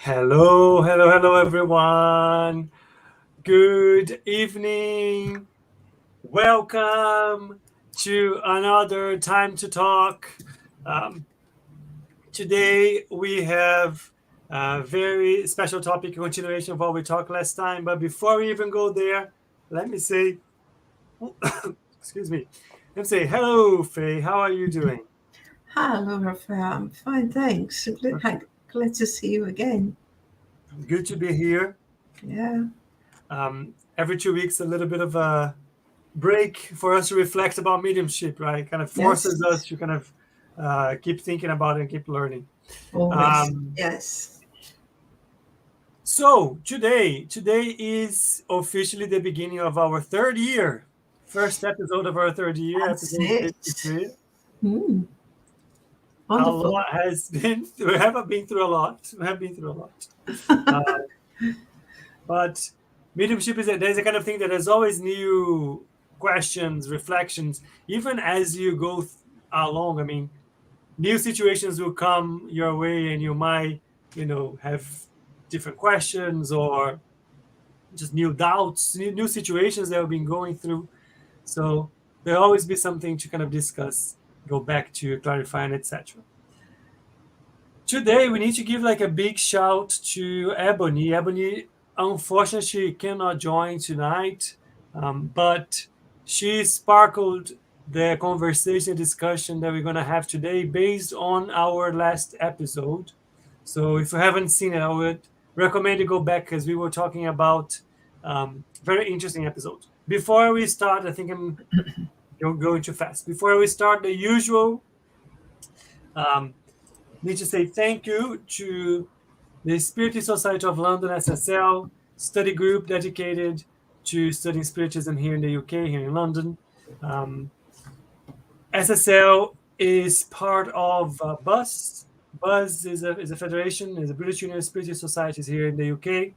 Hello, hello, hello, everyone. Good evening. Welcome to another time to talk. Um, Today we have a very special topic, continuation of what we talked last time. But before we even go there, let me say, excuse me, let me say hello, Faye. How are you doing? Hello, Rafael. I'm fine, thanks. Glad to see you again. Good to be here. Yeah. Every 2 weeks, a little bit of a break for us to reflect about mediumship, right? Kind of forces us Yes. to kind of keep thinking about it and keep learning. Always. Um, Yes. so today is officially the beginning of our third year. First episode of our third year, That's episode it. 53. Hmm. A Wonderful. lot has been, we have been through a lot. We have been through a lot. Uh, but mediumship there's a kind of thing that there's always new questions, reflections, even as you go along. I mean, new situations will come your way and you might have different questions or just new doubts, new situations that we've been going through. So there'll always be something to kind of discuss, go back to, clarify, and etc. Today we need to give like a big shout to Ebony. Unfortunately, she cannot join tonight, but she sparkled the conversation discussion that we're going to have today based on our last episode. So if you haven't seen it, I would recommend you go back because we were talking about very interesting episode. Before we start, I think I'm going too fast. Before we start, the usual um, need to say thank you to the Spiritist Society of London (SSL) study group dedicated to studying Spiritism here in the UK, here in London. Um, SSL is part of BUS. BUS is a federation, is a British Union of Spiritist Societies here in the UK,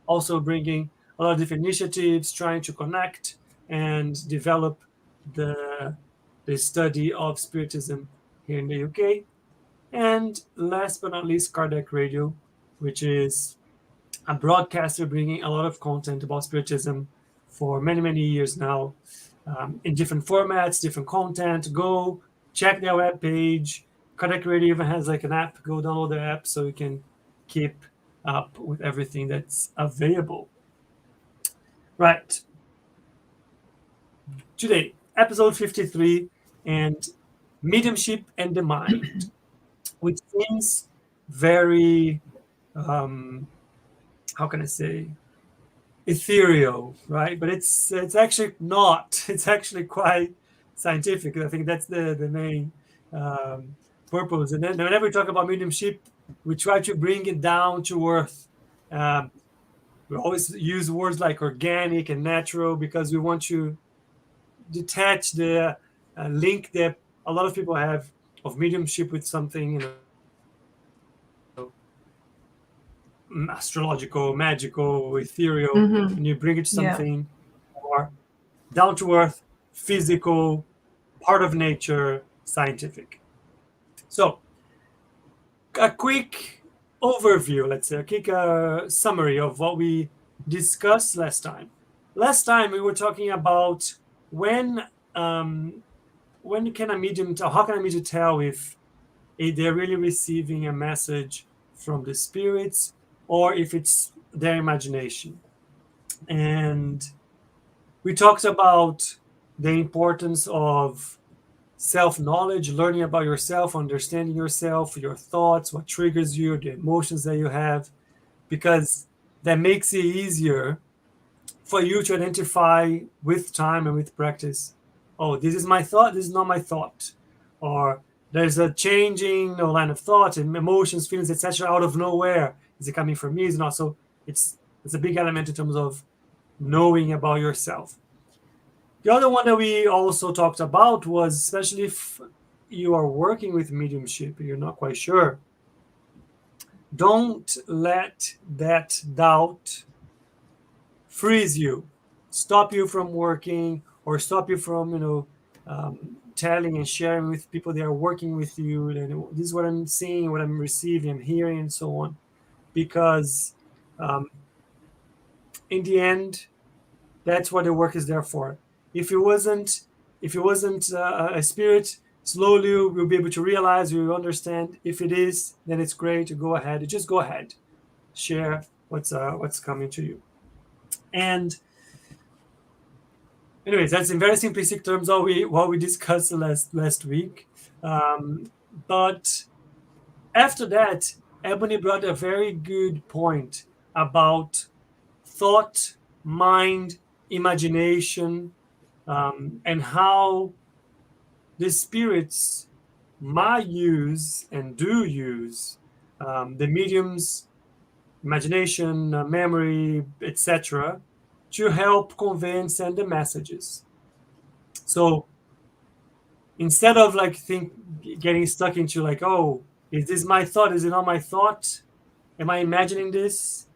also bringing a lot of different initiatives, trying to connect and develop the, the study of Spiritism here in the UK. And last but not least, Kardec Radio, which is a broadcaster bringing a lot of content about Spiritism for many, many years now, in different formats, different content. Go check their webpage. Kardec Radio even has like an app. Go download the app so you can keep up with everything that's available. Right. Today, episode 53 and mediumship and the mind, which seems very how can I say, ethereal, right? But it's actually not. It's actually quite scientific. I think that's the main um, purpose. And then whenever we talk about mediumship, we try to bring it down to earth. Um, we always use words like organic and natural because we want to detach the link that a lot of people have of mediumship with something, astrological, magical, ethereal, Mm-hmm. and you bring it to Yeah. something more down to earth, physical, part of nature, scientific. So, a quick overview, let's say, a quick summary of what we discussed last time. Last time we were talking about when um, when can a medium tell, how can a medium tell if they're really receiving a message from the spirits or if it's their imagination. And we talked about the importance of self knowledge, learning about yourself, understanding yourself, your thoughts, what triggers you, the emotions that you have, because that makes it easier for you to identify with time and with practice. Oh, this is my thought, this is not my thought. Or there's a changing line of thought and emotions, feelings, etc. out of nowhere. Is it coming from me? Is it not? So it's a big element in terms of knowing about yourself. The other one that we also talked about was especially if you are working with mediumship, you're not quite sure. Don't let that doubt freeze you, stop you from working, or stop you from telling and sharing with people that are working with you. And this is what I'm seeing, what I'm receiving, I'm hearing, and so on. because in the end, that's what the work is there for. If it wasn't a spirit, slowly we'll be able to realize, we'll understand. If it is, then it's great. Go ahead, just go ahead, share what's coming to you. And anyways, that's in very simplistic terms what we discussed last week. But after that, Ebony brought a very good point about thought, mind, imagination, and how the spirits might use and do use the medium's imagination, memory, etc., to help convey and send the messages. So instead of getting stuck into oh, is this my thought? Is it not my thought? Am I imagining this?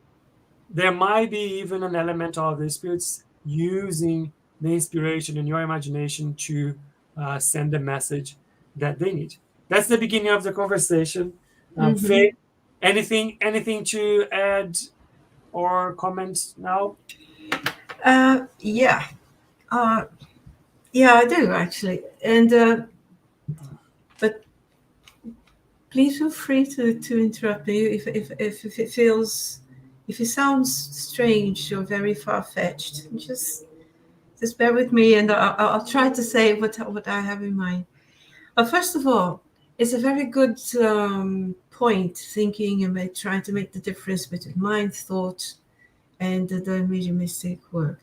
There might be even an element of the spirits using the inspiration in your imagination to send the message that they need. That's the beginning of the conversation. Faye, anything to add or comment now? Yeah, I do actually, and but please feel free to interrupt me if it feels, if it sounds strange or very far-fetched. Just bear with me, and I'll try to say what I have in mind. First of all, it's a very good point, thinking and trying to make the difference between mind, thought, and the mediumistic work.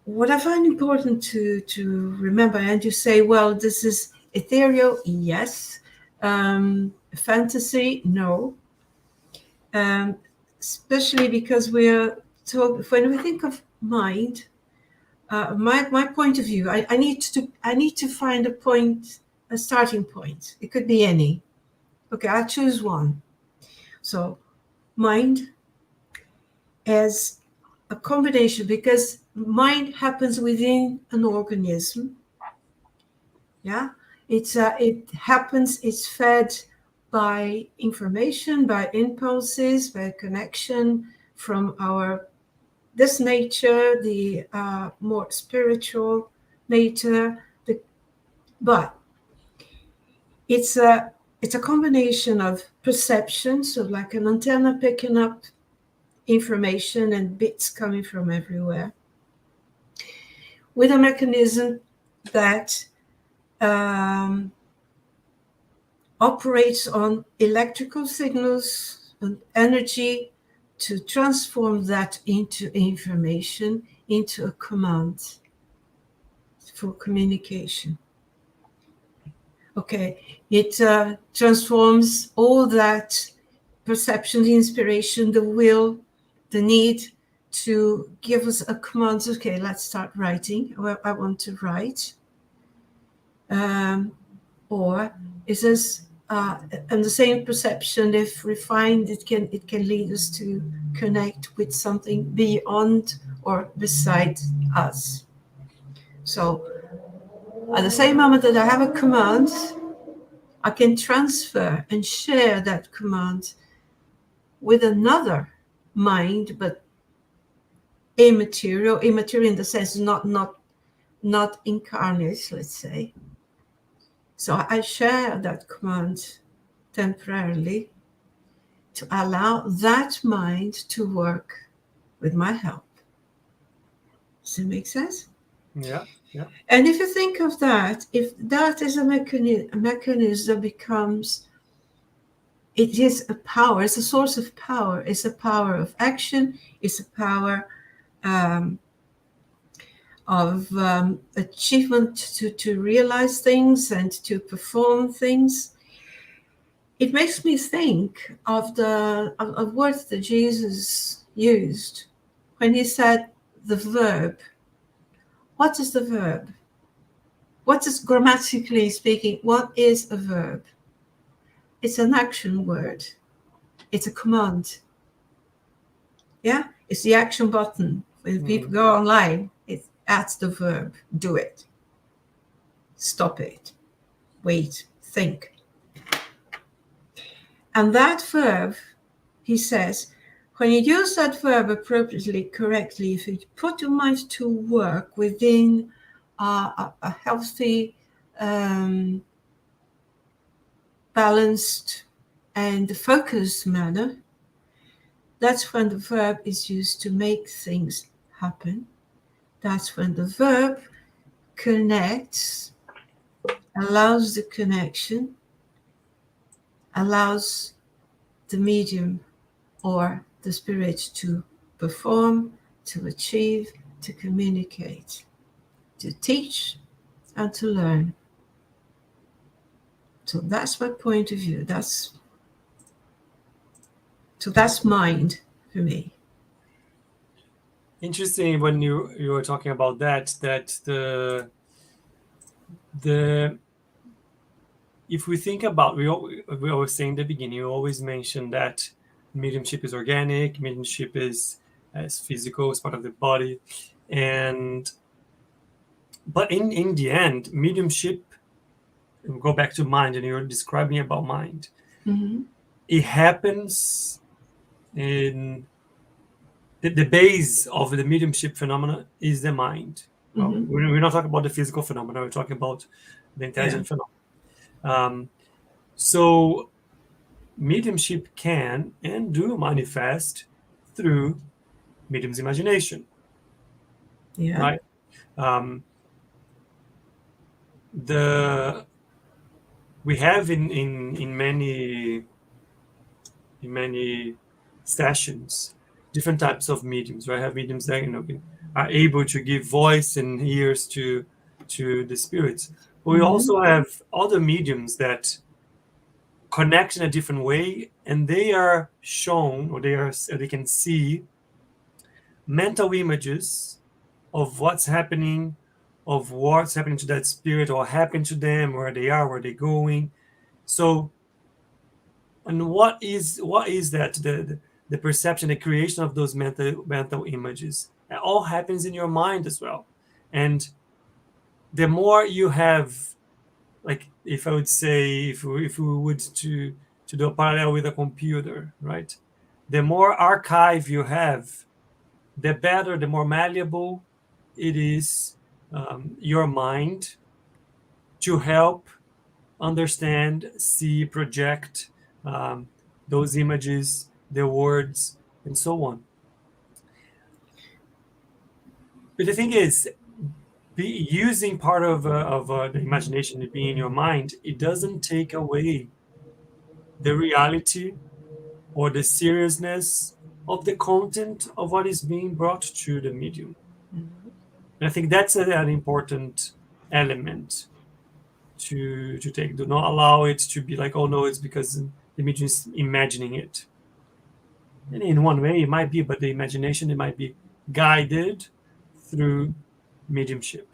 What I find important to remember, and you say, well, this is ethereal, yes. Fantasy, no. Especially because when we think of mind, my point of view, I need to find a starting point. It could be any. Okay, I'll choose one. So mind as a combination, because mind happens within an organism. Yeah, it happens. It's fed by information, by impulses, by connection from this nature, the more spiritual nature. But it's a combination of perception, so like an antenna picking up information and bits coming from everywhere, with a mechanism that operates on electrical signals and energy to transform that into information, into a command for communication. Okay, it transforms all that perception, the inspiration, the will, the need to give us a command. Okay, let's start writing. Well, I want to write. Or is this and the same perception, if refined, it can lead us to connect with something beyond or beside us. So at the same moment that I have a command, I can transfer and share that command with another mind, but immaterial in the sense not incarnate, let's say. So I share that command temporarily to allow that mind to work with my help. Does it make sense? Yeah. And if you think of that, if that is a mechanism that becomes, it is a power, it's a source of power, it's a power of action, it's a power of achievement to realize things and to perform things. It makes me think of the words that Jesus used when he said the verb. What is the verb? What is, grammatically speaking, what is a verb? It's an action word. It's a command. Yeah, it's the action button. When people go online, that's the verb. Do it. Stop it. Wait. Think. And that verb he says, when you use that verb appropriately, correctly, if you put your mind to work within a healthy, balanced, and focused manner, that's when the verb is used to make things happen. That's when the verb connects, allows the connection, allows the medium or the spirit to perform, to achieve, to communicate, to teach, and to learn. So that's my point of view. That's mind for me. Interesting when you were talking about that the if we think about, we always say in the beginning, you always mention that mediumship is organic, mediumship is as physical, as part of the body, but in the end, mediumship, and go back to mind, and you're describing about mind. Mm-hmm. It happens in the base of the mediumship phenomena is the mind. Mm-hmm. We're not talking about the physical phenomena, we're talking about the intelligent phenomena. So mediumship can and do manifest through medium's imagination. Yeah. Right? We have in many sessions different types of mediums, right? Have mediums that are able to give voice and ears to the spirits. But we also have other mediums that connect in a different way, and they are shown, or they can see mental images of what's happening to that spirit, or happened to them, where they are, where they're going. So, and what is that? The perception, the creation of those mental images. It all happens in your mind as well. And the more you have, like, if I would say, if we would to do a parallel with a computer, right? The more archive you have, the better, the more malleable it is, your mind, to help understand, see, project those images, the words, and so on. But the thing is, using part of the imagination to be in your mind, it doesn't take away the reality or the seriousness of the content of what is being brought to the medium. Mm-hmm. And I think that's an important element to take. Do not allow it to be like, oh no, it's because the medium is imagining it. And in one way it might be, but the imagination, it might be guided through mediumship.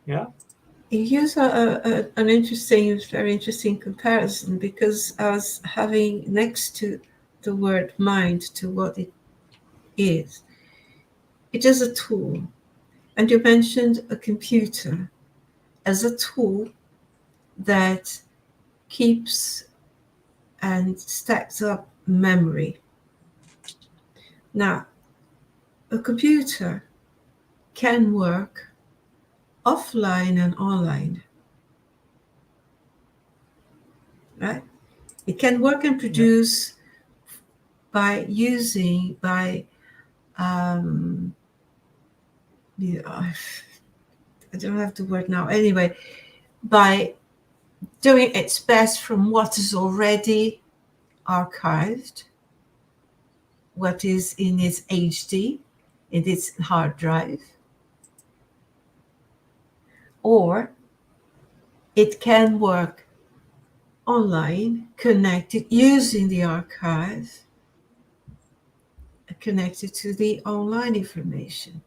Yeah. You use an very interesting comparison, because I was having next to the word mind, to what it is a tool. And you mentioned a computer as a tool that keeps and stacks up memory. Now, a computer can work offline and online, right? It can work and produce by I don't have the word now. Anyway, by doing its best from what is already archived, what is in its HD, in its hard drive, or it can work online, connected, using the archive, connected to the online information.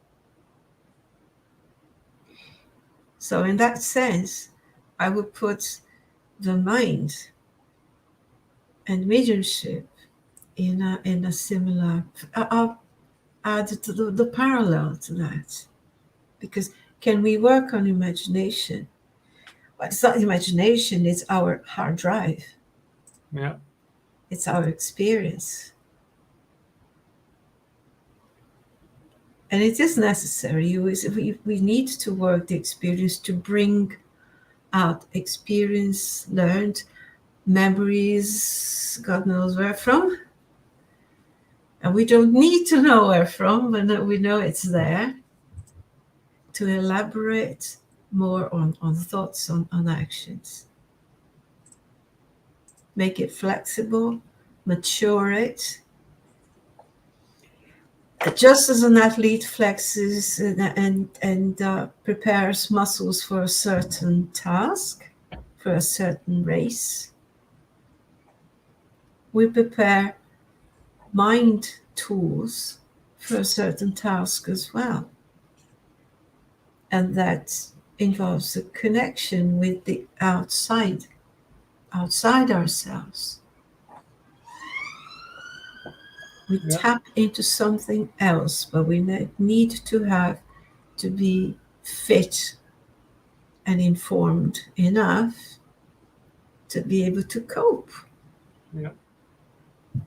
So in that sense, I would put the mind and mediumship in a similar, I'll add the parallel to that. Because can we work on imagination? Well, it's not imagination, it's our hard drive. Yeah. It's our experience. And it is necessary. We need to work the experience to bring out experience, learned memories, God knows where from. And we don't need to know where from, but we know it's there, to elaborate more on thoughts, on actions. Make it flexible, mature it. Just as an athlete flexes and prepares muscles for a certain task, for a certain race, we prepare mind tools for a certain task as well. And that involves a connection with the outside ourselves. We tap into something else, but we need to be fit and informed enough to be able to cope. Yeah,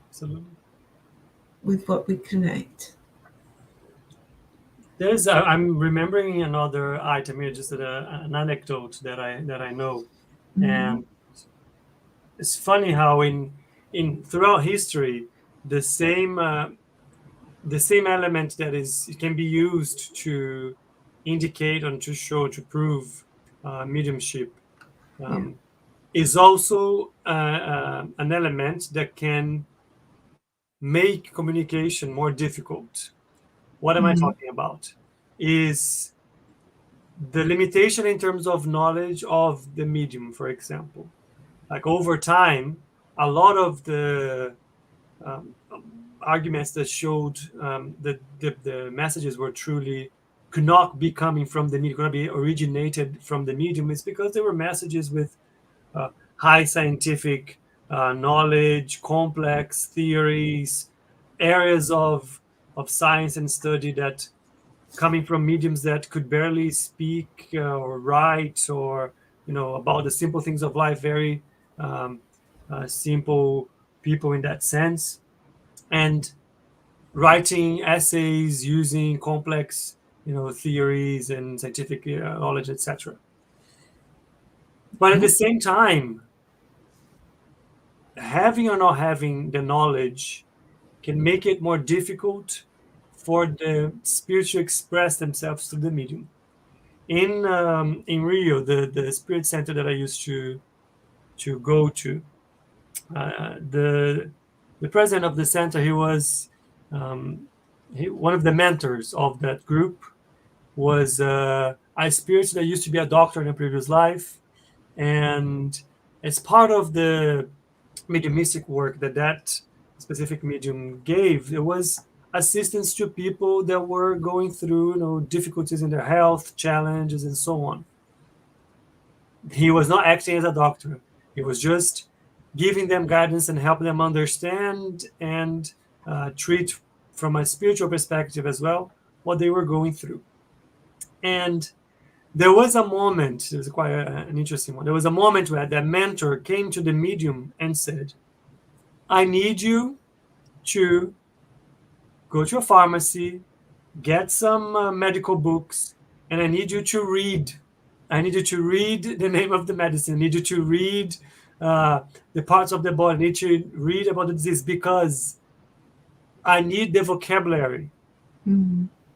absolutely. With what we connect. I'm remembering another item here, just an anecdote that I know, and it's funny how in throughout history the same element that can be used to indicate and to show, to prove mediumship is also an element that can make communication more difficult. What am I talking about? Is the limitation in terms of knowledge of the medium, for example. Like over time, a lot of the arguments that showed that the messages could not be coming from the medium, could not be originated from the medium, is because they were messages with high scientific knowledge, complex theories, areas of science and study that coming from mediums that could barely speak or write, or about the simple things of life, very simple people in that sense, and writing essays using complex theories and scientific knowledge, etc. But at the same time, having or not having the knowledge can make it more difficult for the spirit to express themselves through the medium. In Rio, the spirit center that I used to go to, the president of the center, he was one of the mentors of that group, was a spirit that used to be a doctor in a previous life, and as part of the mediumistic work that specific medium gave, it was assistance to people that were going through difficulties in their health, challenges, and so on. He was not acting as a doctor. He was just giving them guidance and helping them understand and treat from a spiritual perspective as well what they were going through. And there was a moment, it was quite an interesting one. There was a moment where that mentor came to the medium and said, I need you to go to a pharmacy, get some medical books, and I need you to read. I need you to read the name of the medicine. I need you to read the parts of the body. I need you to read about the disease, because I need the vocabulary.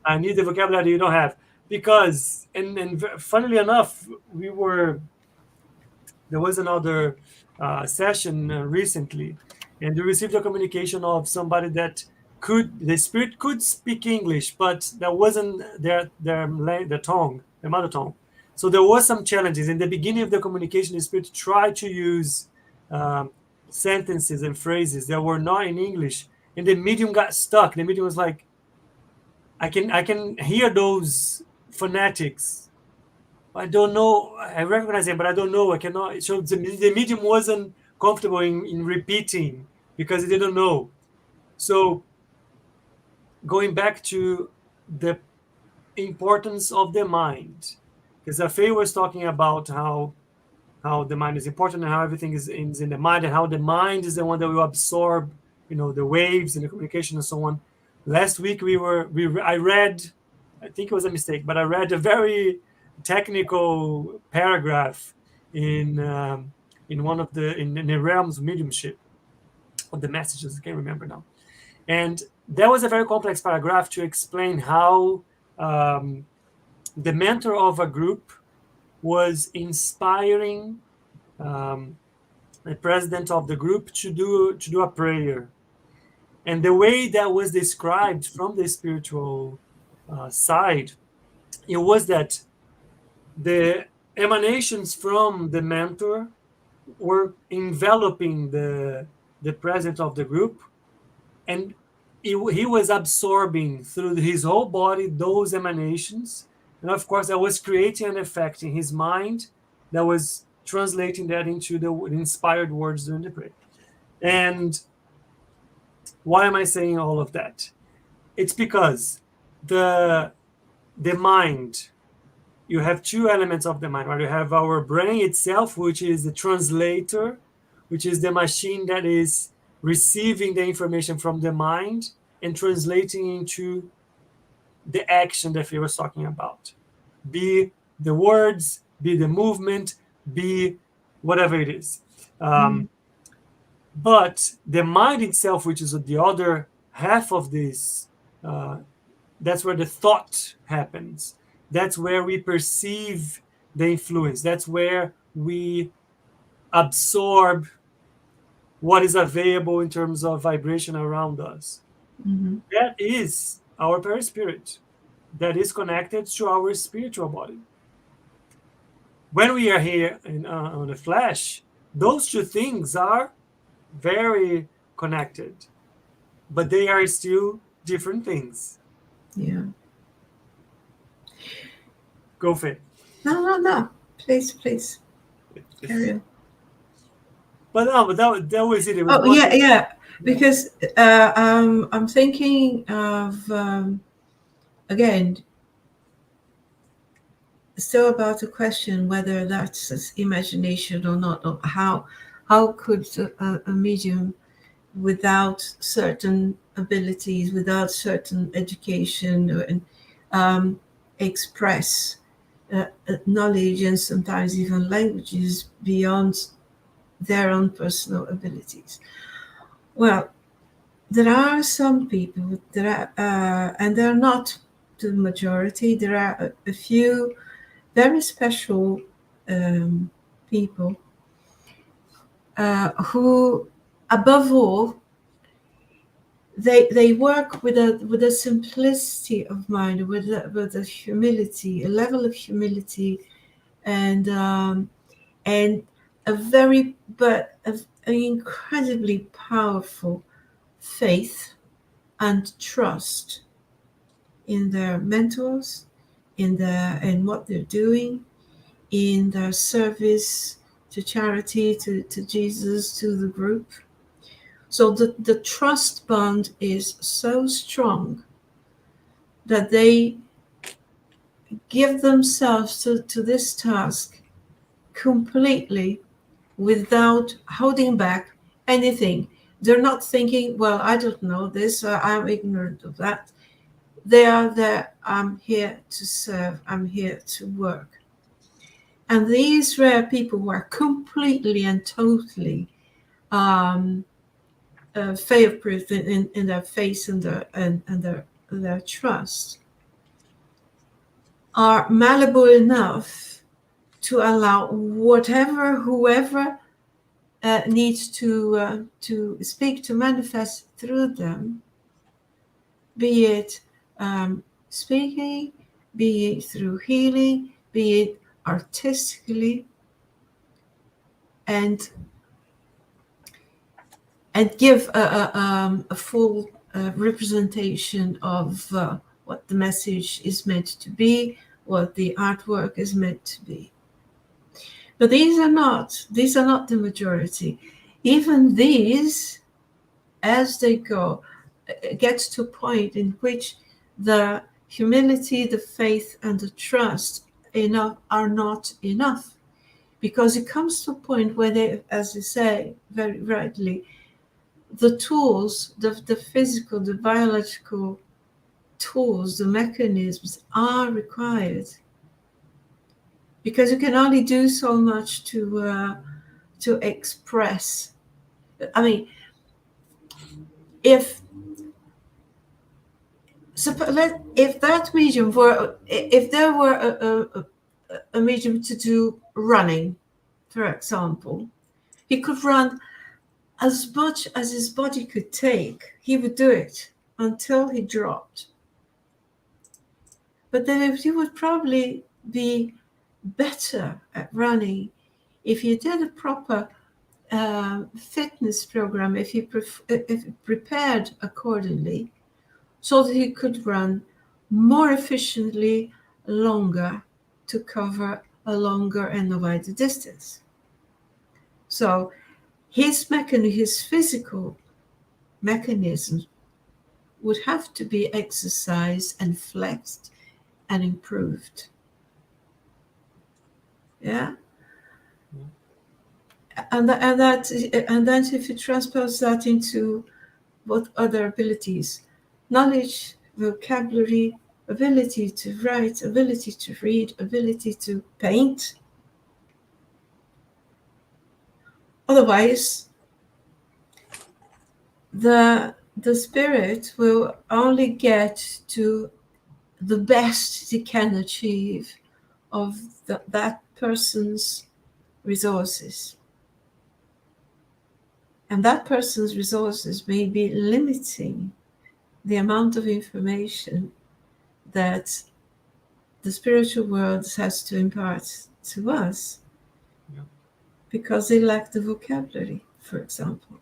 I need the vocabulary you don't have. Because, and funnily enough, there was another session recently, and we received a communication of somebody that the spirit could speak English, but that wasn't their tongue, their mother tongue. So there was some challenges. In the beginning of the communication, the spirit tried to use sentences and phrases that were not in English, and the medium got stuck. The medium was like, I can hear those phonetics. I don't know. I recognize them, but I don't know. I cannot. So the medium wasn't comfortable in repeating because he didn't know. So going back to the importance of the mind, because Faye was talking about how how the mind is important and how everything is in the mind, and how the mind is the one that will absorb, the waves and the communication and so on. Last week I read, I think it was a mistake, but I read a very technical paragraph in one of in the realms of mediumship, of the messages, I can't remember now. And that was a very complex paragraph to explain how the mentor of a group was inspiring the president of the group to do a prayer. And the way that was described from the spiritual side, it was that the emanations from the mentor were enveloping the president of the group, and he was absorbing through his whole body those emanations. And of course, that was creating an effect in his mind that was translating that into the inspired words during the prayer. And why am I saying all of that? It's because the mind, you have two elements of the mind, right? You have our brain itself, which is the translator, which is the machine that is receiving the information from the mind and translating into the action that Faye was talking about. Be the words, be the movement, be whatever it is. But the mind itself, which is the other half of this, that's where the thought happens. That's where we perceive the influence. That's where we absorb what is available in terms of vibration around us. That is our perispirit. That is connected to our spiritual body. When we are here on the flesh, those two things are very connected, but they are still different things. Yeah. Go, Faye. No. Please. Carry on. But that was it. Yeah. Because I'm thinking of again, still about the question whether that's imagination or not. Or how could a medium without certain abilities, without certain education, express knowledge and sometimes even languages beyond their own personal abilities? Well, there are some people that are, and they're not the majority. There are a few very special people who, above all, they work with a simplicity of mind, with a humility, a level of humility, and an incredibly powerful faith and trust in their mentors, in what they're doing, in their service to charity, to Jesus, to the group. So the trust bond is so strong that they give themselves to this task completely without holding back anything. They're not thinking, well, I don't know this, or I'm ignorant of that. They are there, I'm here to serve, I'm here to work. And these rare people who are completely and totally Faye of proof in their faith and their trust are malleable enough to allow whoever needs to speak, to manifest through them, be it speaking, be it through healing, be it artistically, and give a full representation of what the message is meant to be, what the artwork is meant to be. But these are not the majority. Even these, as they go, gets to a point in which the humility, the faith, and the trust are not enough. because it comes to a point where they, as you say very rightly, the tools, the physical, the biological tools, the mechanisms are required, because you can only do so much to express. I mean, if that medium were, if there were a medium to do running, for example, he could run as much as his body could take. He would do it until he dropped. But then he would probably be better at running if you did a proper fitness program, if he prepared accordingly, so that he could run more efficiently, longer, to cover a longer and a wider distance. So his physical mechanism would have to be exercised and flexed and improved. Yeah. And then if you transpose that into what other abilities, knowledge, vocabulary, ability to write, ability to read, ability to paint. Otherwise, the spirit will only get to the best he can achieve of that person's resources. And that person's resources may be limiting the amount of information that the spiritual world has to impart to us, because they lack the vocabulary, for example.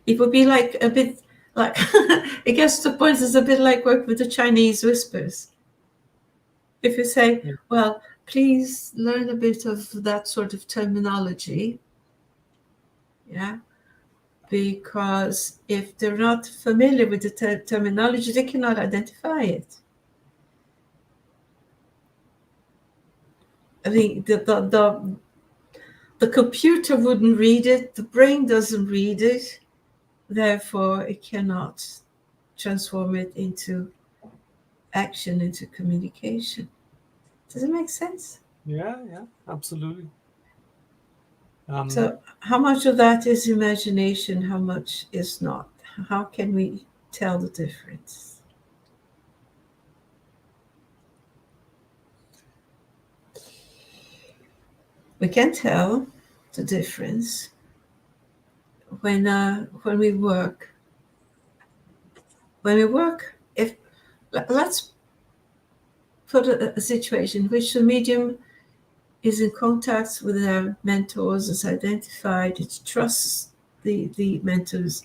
It would be like a bit like, it gets to the point, it's a bit like work with the Chinese whispers. If you say, well, please learn a bit of that sort of terminology, yeah, because if they're not familiar with the terminology, they cannot identify it. I mean, the computer wouldn't read it, the brain doesn't read it, therefore it cannot transform it into action, into communication. Does it make sense? Yeah, absolutely. So how much of that is imagination, how much is not? How can we tell the difference? We can tell the difference when we work. When we work, if let's put a situation in which the medium is in contact with their mentors, is identified, it trusts the mentors,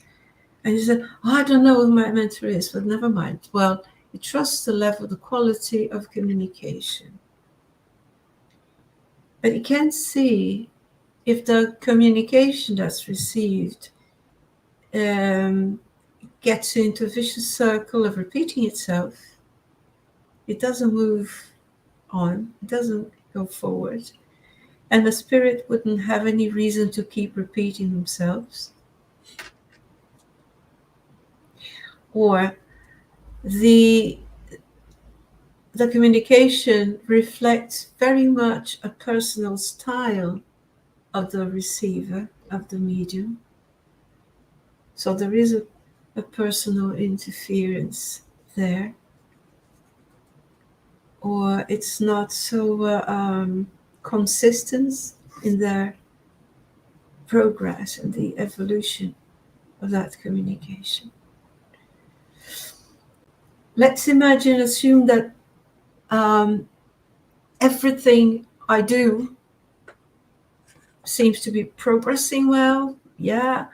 and you say, oh, I don't know who my mentor is, but never mind. Well, it trusts the level, the quality of communication. But you can see if the communication that's received gets into a vicious circle of repeating itself. It doesn't move on, it doesn't go forward, and the spirit wouldn't have any reason to keep repeating themselves. Or the communication reflects very much a personal style of the receiver, of the medium. So there is a personal interference there. Or it's not so consistent in their progress and the evolution of that communication. Let's assume that everything I do seems to be progressing well. Yeah,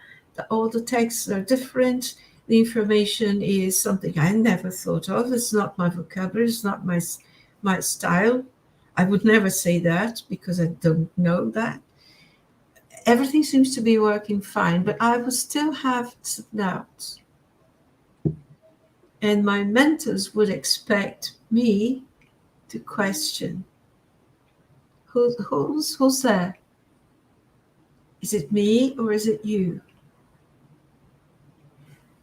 all the texts are different. The information is something I never thought of. It's not my vocabulary. It's not my style. I would never say that because I don't know that. Everything seems to be working fine, but I would still have some doubts. And my mentors would expect me to question. Who's there? Is it me or is it you?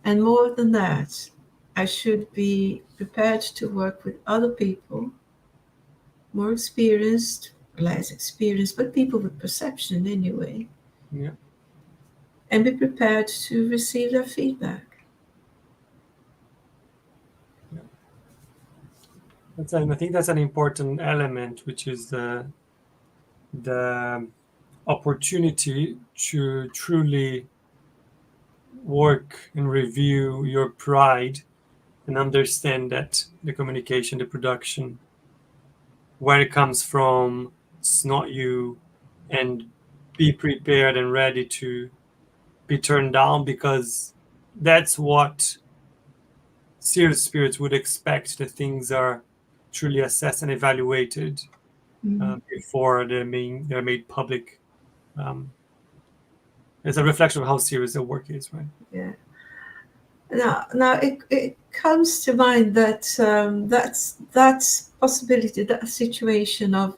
And more than that, I should be prepared to work with other people, more experienced, less experienced, but people with perception anyway. Yeah. And be prepared to receive their feedback. Yeah. I think that's an important element, which is the opportunity to truly work and review your pride and understand that the communication, the production, where it comes from, it's not you, and be prepared and ready to be turned down, because that's what serious spirits would expect, that things are truly assessed and evaluated before they're made public. It's a reflection of how serious the work is, right? Yeah. Now it comes to mind that that's possibility, that situation of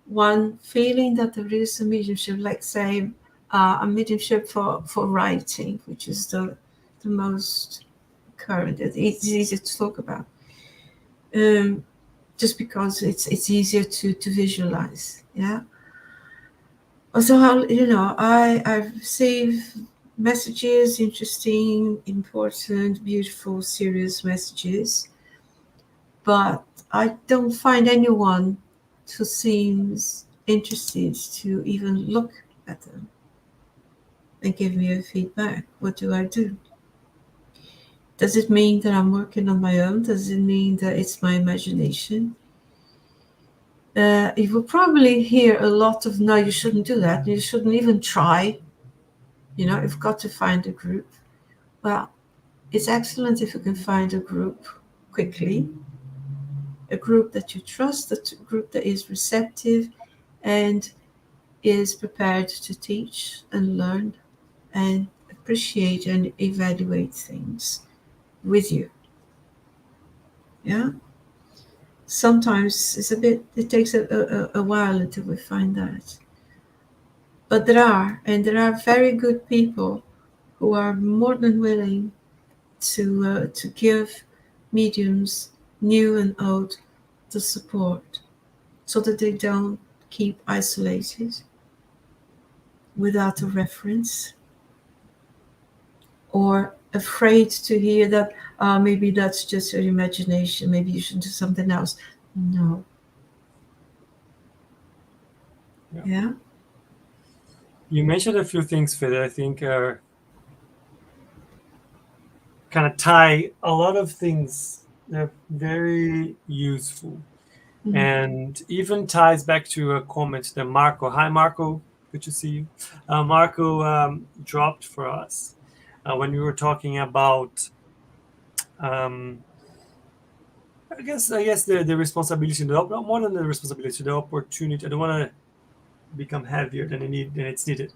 one feeling that there is a mediumship, like say a mediumship for writing, which is the most current. It's easier to talk about, just because it's easier to visualize. Yeah. So I receive messages, interesting, important, beautiful, serious messages, but I don't find anyone who seems interested to even look at them and give me a feedback. What do I do? Does it mean that I'm working on my own? Does it mean that it's my imagination? You will probably hear a lot of, no, you shouldn't do that. You shouldn't even try. You've got to find a group. Well, it's excellent if you can find a group quickly, a group that you trust, a group that is receptive and is prepared to teach and learn and appreciate and evaluate things with you. Yeah. Sometimes it takes a while until we find that. But there are very good people who are more than willing to give mediums, new and old, the support, so that they don't keep isolated without a reference, or afraid to hear that maybe that's just your imagination, maybe you should do something else. No. Yeah. You mentioned a few things, Faye, that I think are kind of tie a lot of things. They're very useful. And even ties back to a comment that Marco, hi Marco, good to see you. Marco dropped for us when we were talking about, I guess the responsibility, more than the responsibility, the opportunity. I don't want to become heavier than it's needed,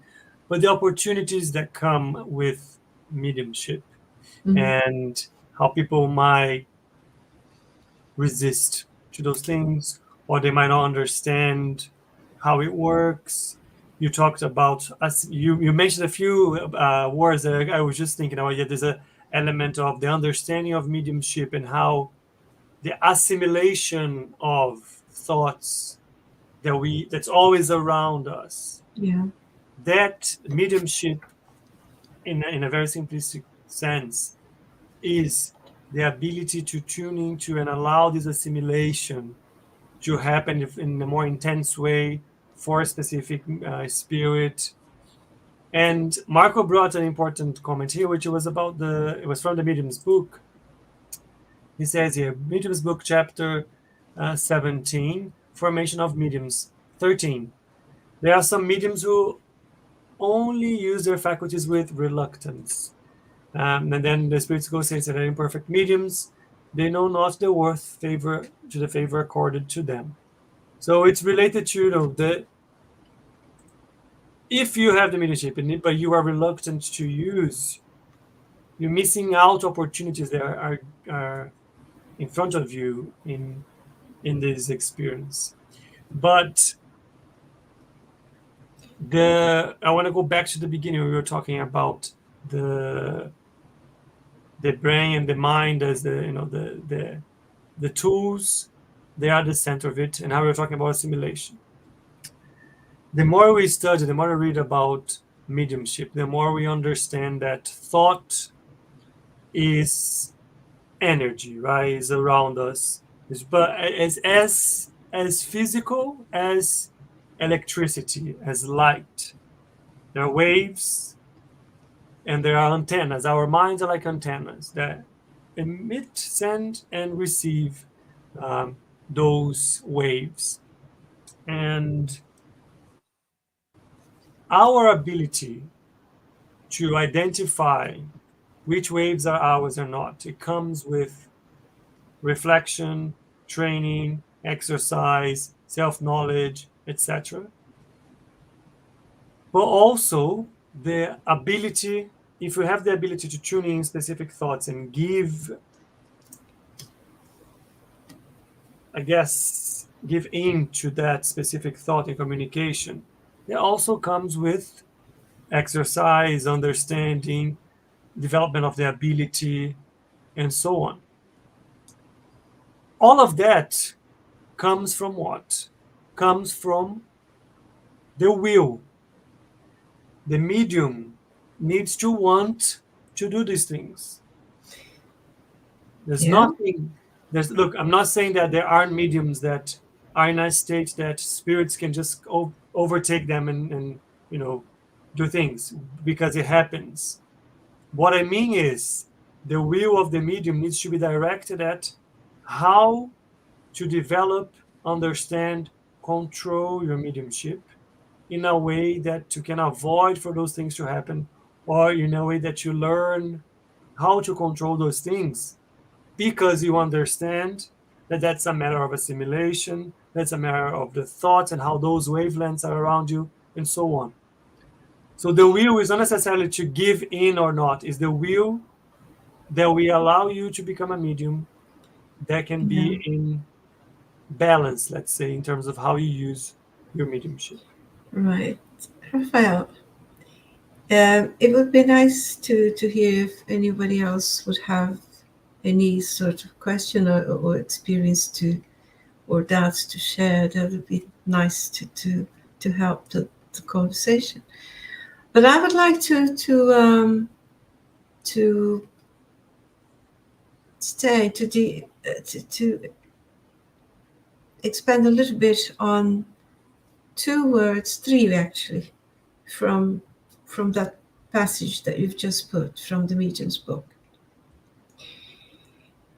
but the opportunities that come with mediumship, and how people might resist to those things, or they might not understand how it works. You talked about us. You mentioned a few words that I was just thinking about. Yeah, there's an element of the understanding of mediumship and how the assimilation of thoughts that's always around us. Yeah. That mediumship, in a very simplistic sense, is the ability to tune into and allow this assimilation to happen in a more intense way for a specific spirit. And Marco brought an important comment here, which was it was from the Medium's book. He says here, Medium's book, chapter 17, Formation of Mediums, 13. There are some mediums who only use their faculties with reluctance. And then the spirits go says that imperfect mediums, they know not the worth to the favor accorded to them. So it's related to if you have the mediumship but you are reluctant to use, you're missing out opportunities that are in front of you in this experience. But I want to go back to the beginning. We were talking about the brain and the mind as the tools. They are the center of it, and how we're talking about assimilation. The more we study, the more we read about mediumship, the more we understand that thought is energy, right? Is around us. But as physical as electricity, as light. There are waves and there are antennas. Our minds are like antennas that emit, send, and receive those waves. And our ability to identify which waves are ours or not, it comes with reflection, training, exercise, self-knowledge, etc. But also the ability, if you have the ability to tune in specific thoughts and give in to that specific thought in communication, it also comes with exercise, understanding, development of the ability, and so on. All of that comes from what? Comes from the will. The medium needs to want to do these things. There's nothing. Look, I'm not saying that there aren't mediums that are in a state that spirits can just overtake them and do things because it happens. What I mean is the will of the medium needs to be directed at how to develop, understand, control your mediumship in a way that you can avoid for those things to happen, or in a way that you learn how to control those things because you understand that that's a matter of assimilation, that's a matter of the thoughts and how those wavelengths are around you, and so on. So the will is not necessarily to give in or not. It's the will that we allow you to become a medium that can be in balance, let's say, in terms of how you use your mediumship. Right. Rafael, it would be nice to hear if anybody else would have any sort of question or experience or doubts to share. That would be nice to help the conversation. But I would like to stay to expand a little bit on 2 words, 3 actually, from that passage that you've just put from the Medium's book.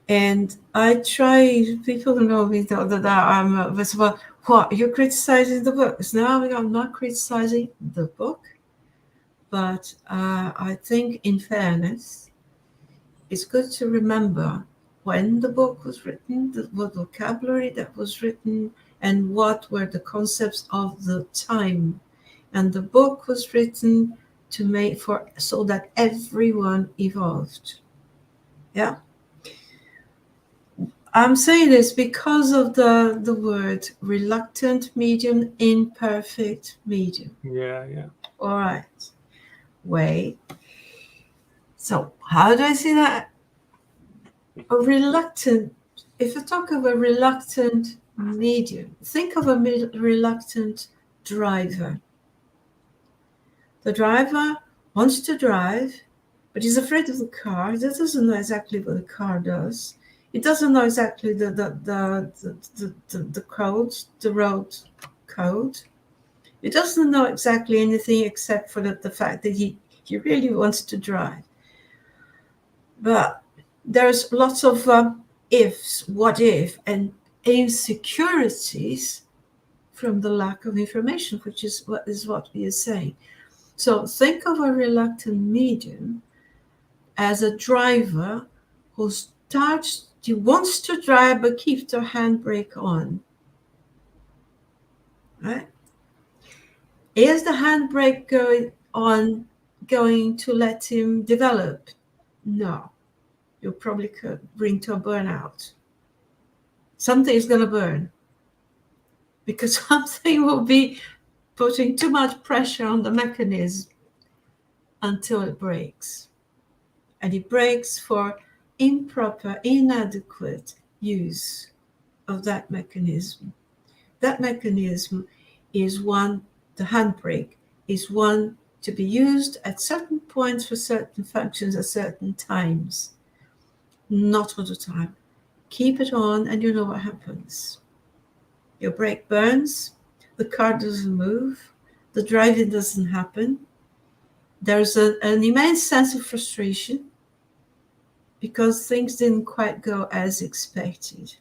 And I try, people who know me know that I'm, well, what, you're criticizing the book? No, I'm not criticizing the book, but I think in fairness, it's good to remember when the book was written, what vocabulary that was written, and what were the concepts of the time. And the book was written so that everyone evolved. Yeah. I'm saying this because of the word reluctant medium, imperfect medium. Yeah. All right. Wait. So how do I see that? A reluctant, if you talk of a reluctant medium, think of a reluctant driver. The driver wants to drive, but he's afraid of the car. He doesn't know exactly what the car does. He doesn't know exactly the code, the road code. He doesn't know exactly anything except for the fact that he really wants to drive. But there's lots of ifs, what if, and insecurities from the lack of information, which is what we are saying. So think of a reluctant medium as a driver who wants to drive but keeps their handbrake on. Right? Is the handbrake going to let him develop? No. You probably could bring to a burnout. Something is going to burn because something will be putting too much pressure on the mechanism until it breaks. And it breaks for improper, inadequate use of that mechanism. That mechanism is one, the handbrake is one to be used at certain points for certain functions at certain times. Not all the time. Keep it on and you know what happens. Your brake burns, the car doesn't move, the driving doesn't happen. There's an immense sense of frustration because things didn't quite go as expected.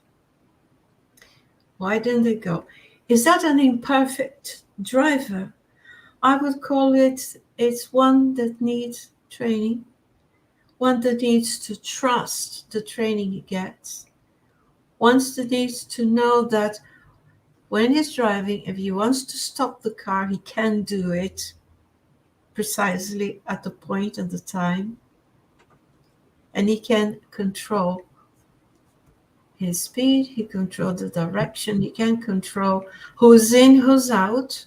Why didn't they go? Is that an imperfect driver? I would call it's one that needs training, one that needs to trust the training he gets, one that needs to know that when he's driving, if he wants to stop the car, he can do it precisely at the point and the time, and he can control his speed, he controls the direction, he can control who's in, who's out.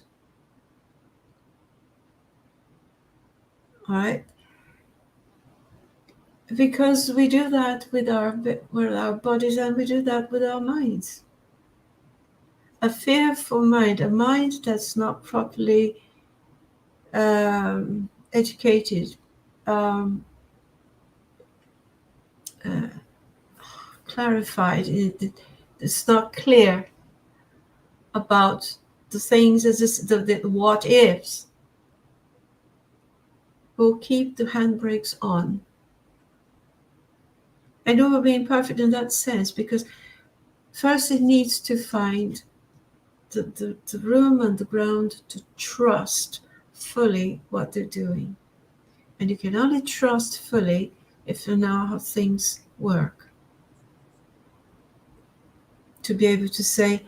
All right? Because we do that with our bodies and we do that with our minds. A fearful mind, a mind that's not properly educated, clarified, it's not clear about the things, the what ifs, will keep the handbrakes on. And it will be imperfect in that sense because first it needs to find the room and the ground to trust fully what they're doing. And you can only trust fully if you know how things work. To be able to say,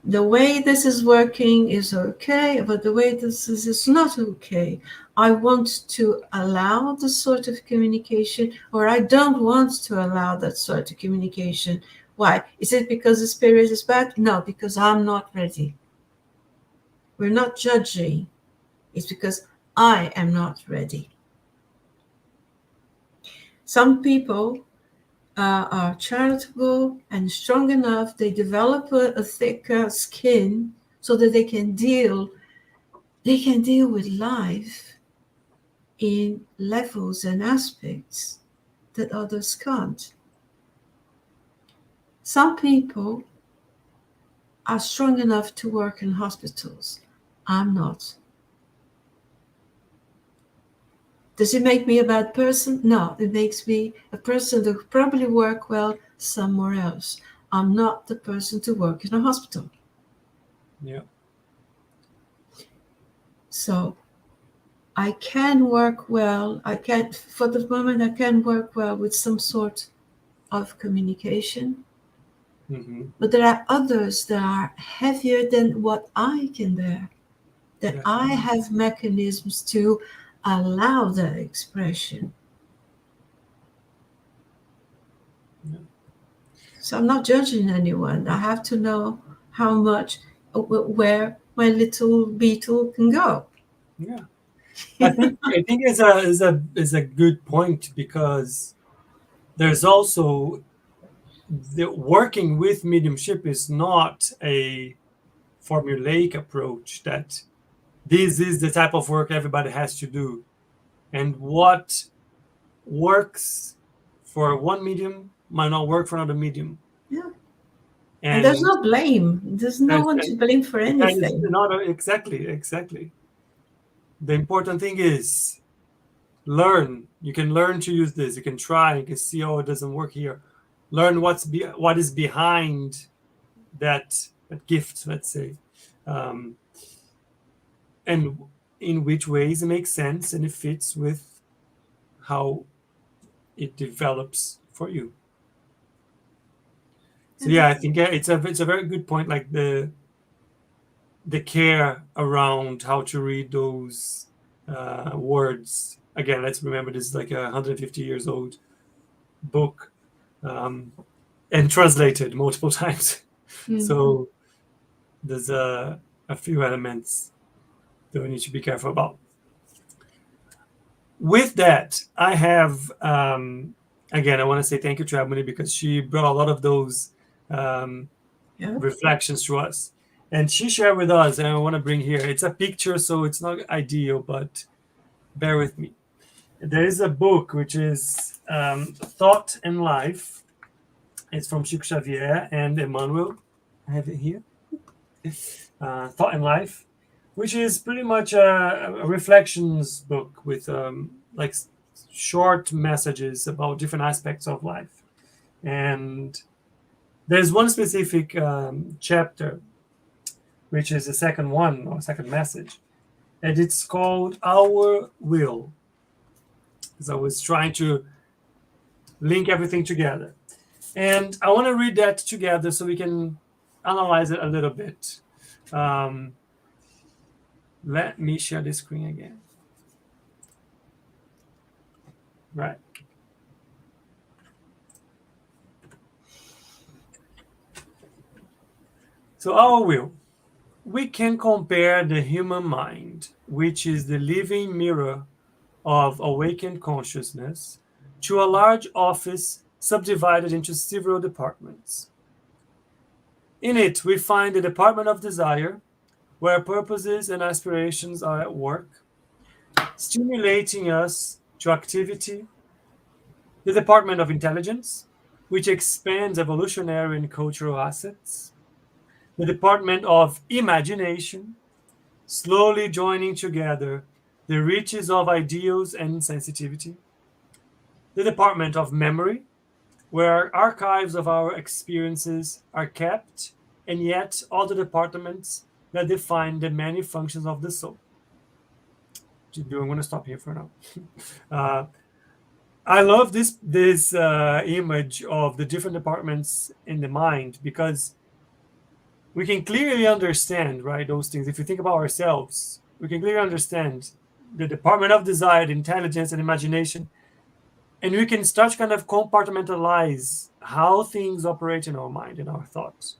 the way this is working is okay, but the way this is not okay. I want to allow the sort of communication, or I don't want to allow that sort of communication. Why? Is it because the spirit is bad? No, because I'm not ready. We're not judging. It's because I am not ready. Some people are charitable and strong enough. They develop a thicker skin so that they can deal with life in levels and aspects that others can't. Some people are strong enough to work in hospitals. I'm not. Does it make me a bad person? No, it makes me a person that would probably work well somewhere else. I'm not the person to work in a hospital. Yeah. So I can work well. For the moment, I can work well with some sort of communication. Mm-hmm. But there are others that are heavier than what I can bear, that I have mechanisms to allow that expression. Yeah. So I'm not judging anyone. I have to know how much, where my little beetle can go. Yeah. I think is a good point because there's also the working with mediumship is not a formulaic approach that this is the type of work everybody has to do. And what works for one medium might not work for another medium. Yeah. And there's no blame. There's no one to blame for anything. Exactly. The important thing is learn. You can learn to use this. You can try. You can see, oh, it doesn't work here. Learn what is behind that gift, let's say. And in which ways it makes sense and it fits with how it develops for you. So yeah, I think it's a very good point, like the care around how to read those words. Again, let's remember this is like a 150 years old book and translated multiple times. Mm-hmm. So there's a few elements that we need to be careful about. With that, I have, again, I want to say thank you to Ebony because she brought a lot of those reflections to us. And she shared with us, and I want to bring here, it's a picture, so it's not ideal, but bear with me. There is a book which is Thought and Life. It's from Chico Xavier and Emmanuel. I have it here. Thought and Life, which is pretty much a reflections book with like short messages about different aspects of life. And there's one specific chapter, which is the second one or second message, and it's called Our Will. Because I was trying to link everything together. And I want to read that together so we can analyze it a little bit. Let me share the screen again. Right. So our will. We can compare the human mind, which is the living mirror of awakened consciousness, to a large office subdivided into several departments. In it, we find the Department of Desire, where purposes and aspirations are at work, stimulating us to activity. The Department of Intelligence, which expands evolutionary and cultural assets. The Department of Imagination, slowly joining together the riches of ideals and sensitivity. The Department of Memory, where archives of our experiences are kept, and yet all the departments that define the many functions of the soul. I'm going to stop here for now. I love this image of the different departments in the mind because we can clearly understand, right, those things. If you think about ourselves, we can clearly understand the Department of Desire, Intelligence, and Imagination, and we can start to kind of compartmentalize how things operate in our mind and our thoughts.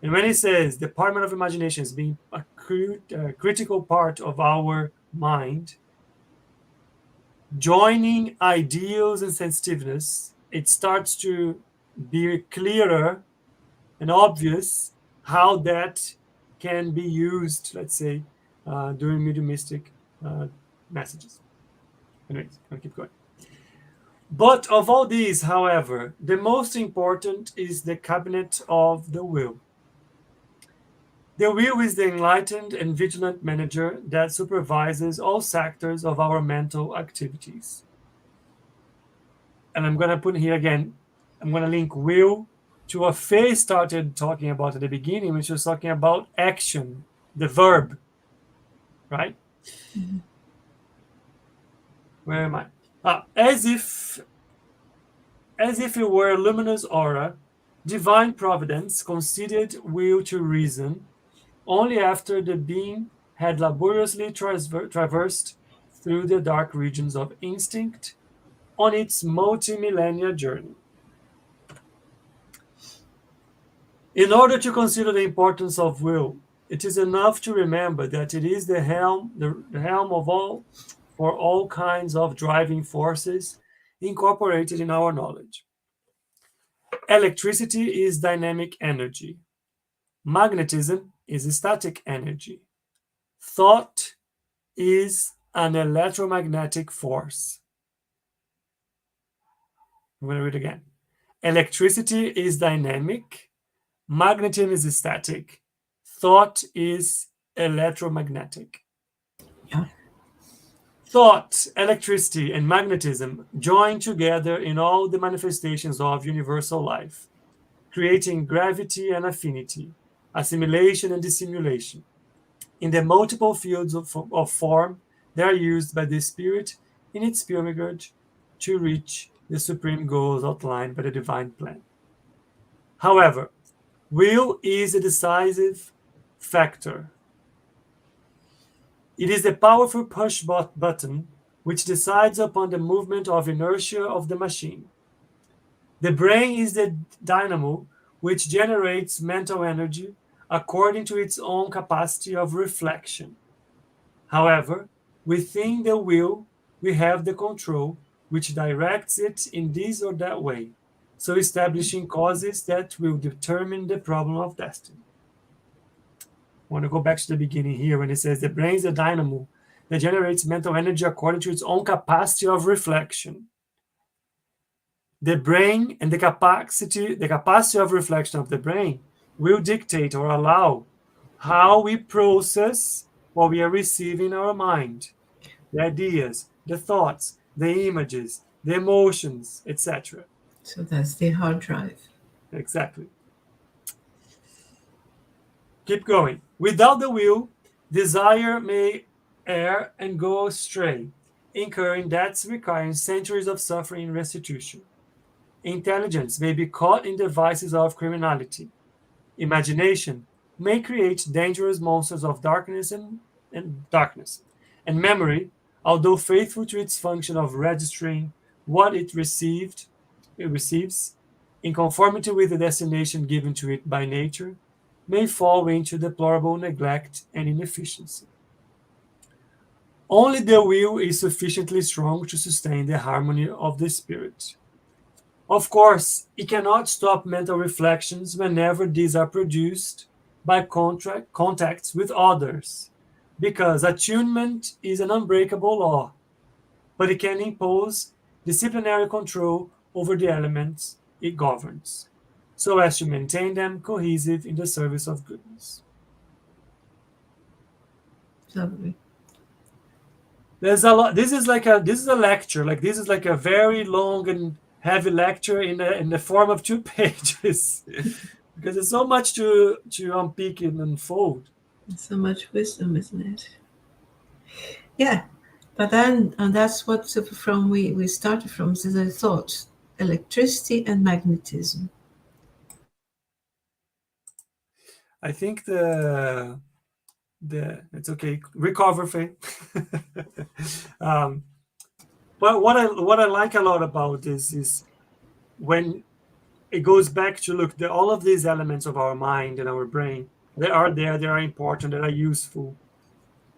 And when it says Department of Imagination is being a critical part of our mind, joining ideals and sensitiveness, it starts to be clearer and obvious how that can be used, let's say, during mediumistic messages. Anyways, I'll keep going. But of all these, however, the most important is the cabinet of the will. The will is the enlightened and vigilant manager that supervises all sectors of our mental activities. And I'm going to put here again, I'm going to link will to what Faye started talking about at the beginning, which was talking about action, the verb, right? Mm-hmm. Where am I? As if it were a luminous aura, divine providence conceded will to reason only after the being had laboriously traversed through the dark regions of instinct on its multi-millennia journey. In order to consider the importance of will, it is enough to remember that it is the helm of all for all kinds of driving forces incorporated in our knowledge. Electricity is dynamic energy. Magnetism is static energy. Thought is an electromagnetic force. I'm going to read again. Electricity is dynamic. Magnetism is static. Thought is electromagnetic. Yeah. Thought, electricity, and magnetism join together in all the manifestations of universal life, creating gravity and affinity, assimilation and dissimulation. In the multiple fields of form, they are used by the spirit in its pilgrimage to reach the supreme goals outlined by the divine plan. However, will is a decisive factor. It is the powerful push button which decides upon the movement of inertia of the machine. The brain is the dynamo which generates mental energy according to its own capacity of reflection. However, within the will, we have the control, which directs it in this or that way, so establishing causes that will determine the problem of destiny. I want to go back to the beginning here when it says the brain is a dynamo that generates mental energy according to its own capacity of reflection. The brain and the capacity of reflection of the brain will dictate or allow how we process what we are receiving in our mind, the ideas, the thoughts, the images, the emotions, etc. So that's the hard drive. Exactly. Keep going. Without the will, desire may err and go astray, incurring debts requiring centuries of suffering and restitution. Intelligence may be caught in the vices of criminality. Imagination may create dangerous monsters of darkness and darkness. And memory, although faithful to its function of registering what it receives, in conformity with the destination given to it by nature, may fall into deplorable neglect and inefficiency. Only the will is sufficiently strong to sustain the harmony of the spirit. Of course, it cannot stop mental reflections whenever these are produced by contacts with others, because attunement is an unbreakable law, but it can impose disciplinary control over the elements it governs, so as to maintain them cohesive in the service of goodness. Lovely. There's a lot. This is a lecture. This is like a very long and heavy lecture in the form of 2 pages, because there's so much to unpick and unfold. So much wisdom, isn't it? Yeah, but then, and that's what we started from. So the thought, electricity and magnetism. I think it's okay. Recover, Faye. But what I like a lot about this is when it goes back to look all of these elements of our mind and our brain. They are there. They are important. They are useful.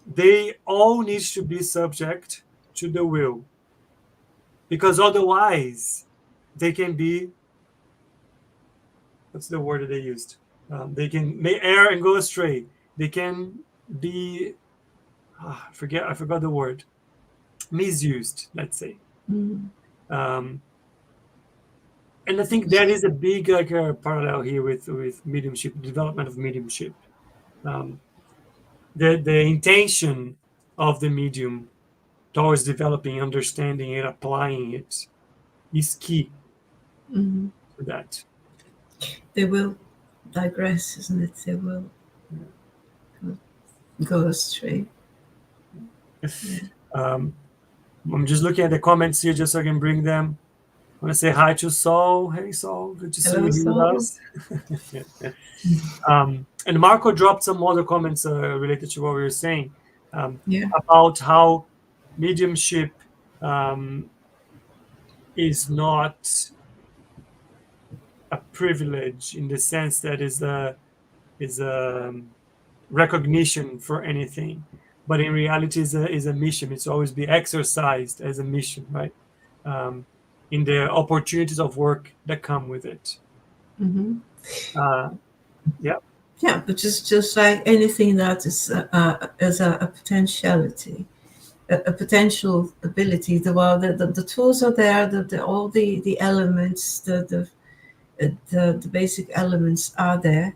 They all need to be subject to the will, because otherwise they can be, what's the word that they used? May err and go astray. They can be, I forgot the word, misused, let's say. And I think there is a big parallel here with mediumship, development of mediumship. The intention of the medium towards developing, understanding it, applying it is key to that. They will digress, isn't it? They will go astray. I'm just looking at the comments here just so I can bring them. I want to say hi to Saul. Hey, Saul. Good to see you here with us. And Marco dropped some other comments related to what we were saying about how mediumship is not a privilege in the sense that is a recognition for anything, but in reality is a mission. It's always be exercised as a mission, right? In the opportunities of work that come with it. Yeah, but just like anything that is a potentiality, a potential ability. The tools are there. All the elements, the basic elements are there.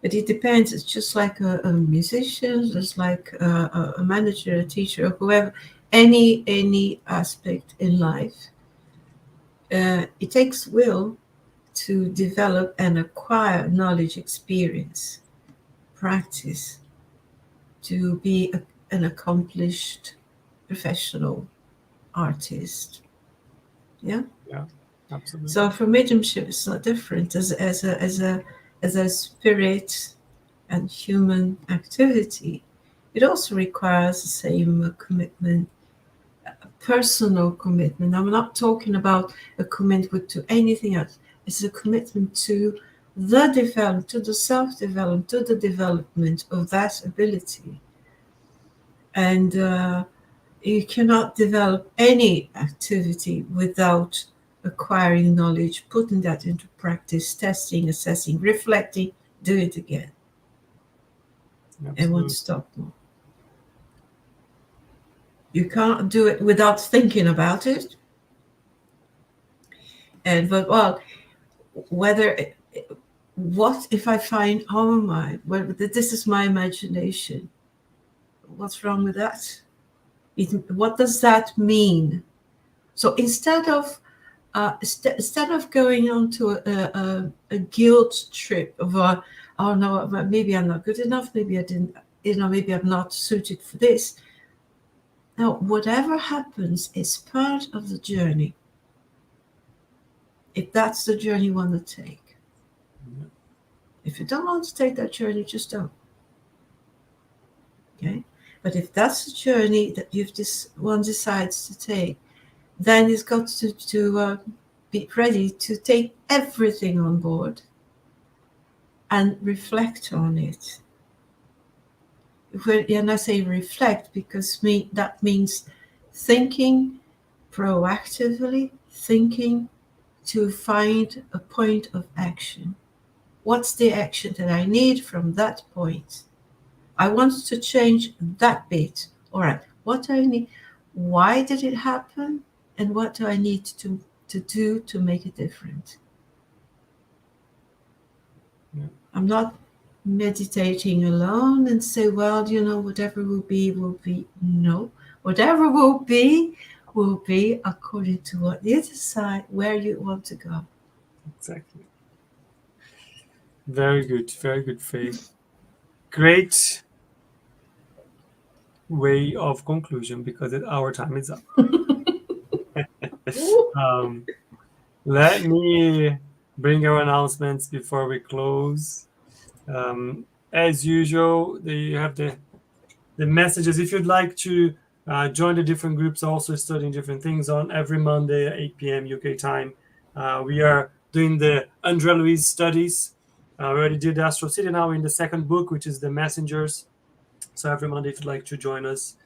But it depends. It's just like a musician, just like a manager, a teacher, or whoever. Any aspect in life. It takes will to develop and acquire knowledge, experience, practice, to be an accomplished professional artist. Yeah, absolutely. So for mediumship, it's not different. As a spirit and human activity, it also requires the same commitment. Personal commitment. I'm not talking about a commitment to anything else. It's a commitment to the development, to the self-development, to the development of that ability. And you cannot develop any activity without acquiring knowledge, putting that into practice, testing, assessing, reflecting, do it again. Absolutely. And won't stop more. You can't do it without thinking about it. And but well, what if I find, oh my, well, this is my imagination. What's wrong with that? What does that mean? So instead of going on to a guilt trip of oh no, maybe I'm not good enough, maybe I didn't, maybe I'm not suited for this. Now, whatever happens is part of the journey. If that's the journey you want to take. Yeah. If you don't want to take that journey, just don't. Okay? But if that's the journey that one decides to take, then it's got to be ready to take everything on board and reflect on it. And I say reflect because that means thinking proactively, thinking to find a point of action. What's the action that I need from that point? I want to change that bit. All right, what do I need? Why did it happen? And what do I need to do to make it different? Yeah. I'm not meditating alone and say, well, whatever will be, will be. No, whatever will be according to what you decide where you want to go. Exactly. Very good, Faye. Great way of conclusion because our time is up. Let me bring our announcements before we close. As usual, you have the messages. If you'd like to join the different groups, also studying different things on every Monday at 8 p.m. UK time. We are doing the Andrea Louise studies. We already did Astro City. Now in the second book, which is the Messengers. So every Monday, if you'd like to join us,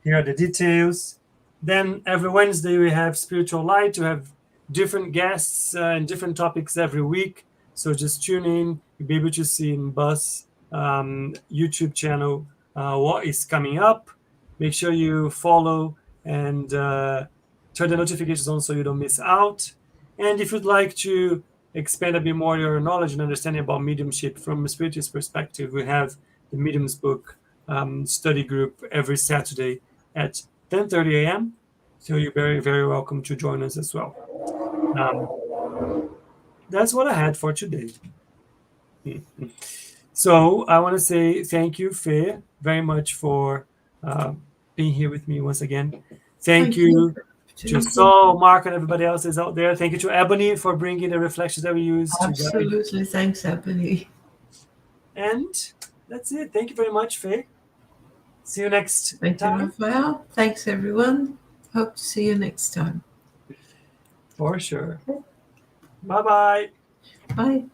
here are the details. Then every Wednesday, we have Spiritual Light. We have different guests and different topics every week. So just tune in. You'll be able to see in Buzz YouTube channel what is coming up. Make sure you follow and turn the notifications on so you don't miss out. And if you'd like to expand a bit more your knowledge and understanding about mediumship from a spiritist perspective, we have the Mediums book study group every Saturday at 10:30 a.m. So you're very, very welcome to join us as well. That's what I had for today. So I want to say thank you, Faye, very much for being here with me once again. Thank you to Saul, Mark, and everybody else is out there. Thank you to Ebony for bringing the reflections that we used. Absolutely. Thanks, Ebony. And that's it. Thank you very much, Faye. See you next time. Thank you, Rafael. Thanks, everyone. Hope to see you next time. For sure. Bye-bye. Bye.